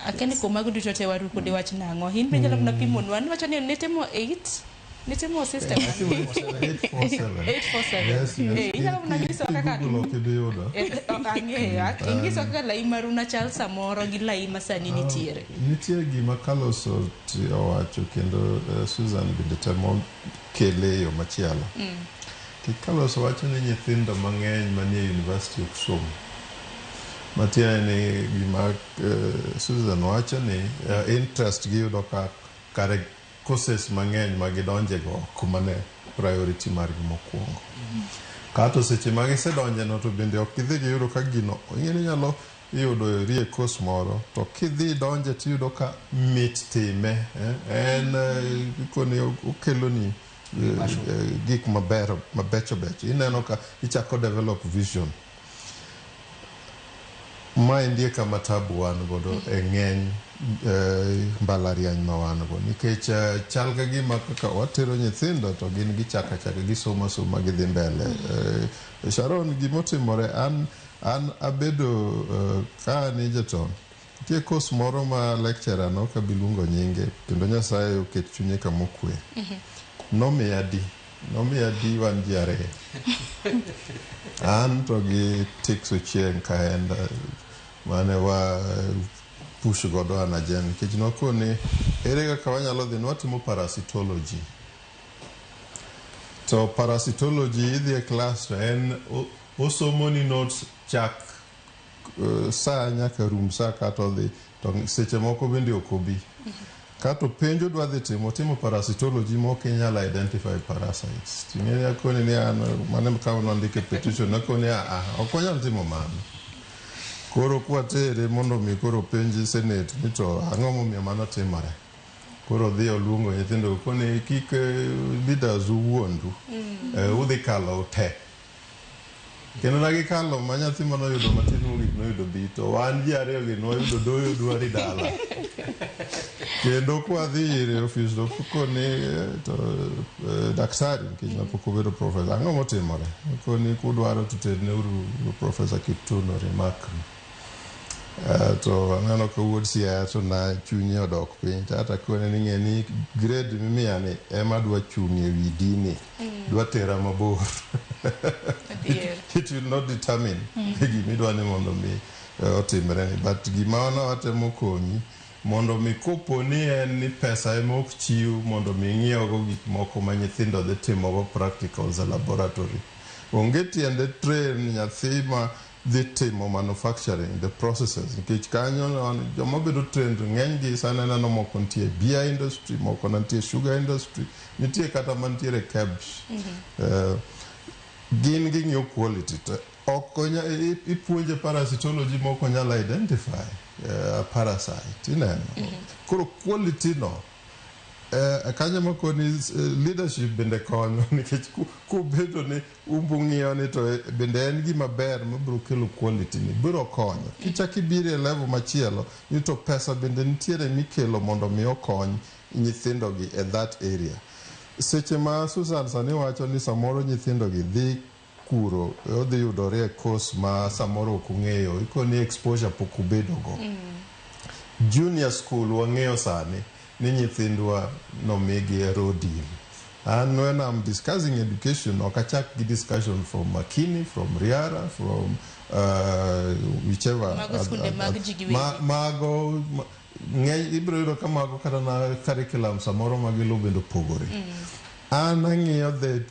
Akeni kumagu duto te Waruku de wach nango. Hin be jalo na pimonwa. Wacho ni nitemo 8. Nitemo system. 847. 847. Yes. Ijalo na nyiso kaka Google okidiyudo. Ingiso kaka lai maruna chal samoro gi lai masani nitiere. Nitie gima Carlos owacho kendo Susan bende temo kele yo machielo. Carlos wacho ni nyithindo mang'eny manie university ok som. Matiende ni gima Susan wacho ni interest gi yudo ka kare courses mang'eny magidonje go kuma ne priority margi mokwongo. Kato seche magisedonje no to bende ok gidhi giyudo ka gino ing'eni nyalo yudo rie course moro to kidhi donje tiyudo ka mit time en koni okelo ni gik mabecho ineno ka ichako develop vision. Ma indie kama tabu wan godo ng'eny mbalariany ma wan go nikech chal ka gima kaka watero nyithindo to gin gichaka gisoma gidhi mbele. Sharon, gimotimore an abedo ka ni jaton tie course moro ma lecturer no ka bilungo nyinge kendo Nyasaye oket chunye kama okwe. Nomiya di wan ji are. An to gi tikso chieng' kaenda mane wa push godo an ajen nikech nokoni ere kaka wanyalo dhi watimo parasitology. To parasitology idhi e class to en osomo ni notes chak saa nyaka rum saa kato dhi to seche moko bende okobi. Kato penjo dwa dhi timo parasitology moko inyalo identify parasites. Ting'eni akoni ni an mane kama nondike petition nakoni ok wanyal timo mano. Koro kwatere mondo mi koro penji senate ni to ang'o momiyo mano timore. Koro dhi oluongo nyithindo koni kik leaders uwuondu. Udhi kalo te. Kendo nagikalo ma nyathi manoyudo matin mogik noyudo B to wan ji ariyo gi noyudo doyo dwari dala. Kendo kwadhi ire office to koni to daktari nikech napok obedo professor ang'o motimore koni kudwaro to terne uru professor Kiptuno remakri. To aneno ka wuod siaya to na chunye odok piny tata kone ni ng'eni grade mimiya ni ema dwa chunye wi dini dwa tera mabor. It will not determine gimidwa ni mondo mi otimre ni but gima wana watemo konyi mondo mi kopo ni en ni pesa ema ok chiw mondo mi ng'iewogo gik moko ma nyithindo dhi timogo practicals e laboratory. Onge tiende train nyathi ma dhi timo manufacturing the processes nikech kanyo joma bedo trained ng'eny gi sana neno moko nitie beer industry moko nitie sugar industry nitie kata mantiere cabs. Gin ging'yo quality to okonya ipuonje parasitology moko nyalo identify parasite ineno. Koro quality no kanyo makoni leadership bende konyo nikech kubedo ni umbung'iyo ni to bende en gima ber mabiro kelo quality ni biro konyo kichaki ibire level machielo ni to pesa bende nitiere mikelo mondo mi okony nyithindo gi at that area. Seche ma Susan sani wacho ni samoro nyithindo gi dhi kuro odhi yudore e course ma samoro ok ong'eyo ikoni exposure pok obedo go. Junior school wang'eyo sani ni nyithindwa nomigi rodin. And when I'm discussing education, okachak gi discussion from Makini, from Riara, from whichever. Mago ibro yudo ka mago kata na curriculum samoro magilubo bendo pogore. An ang'iyo the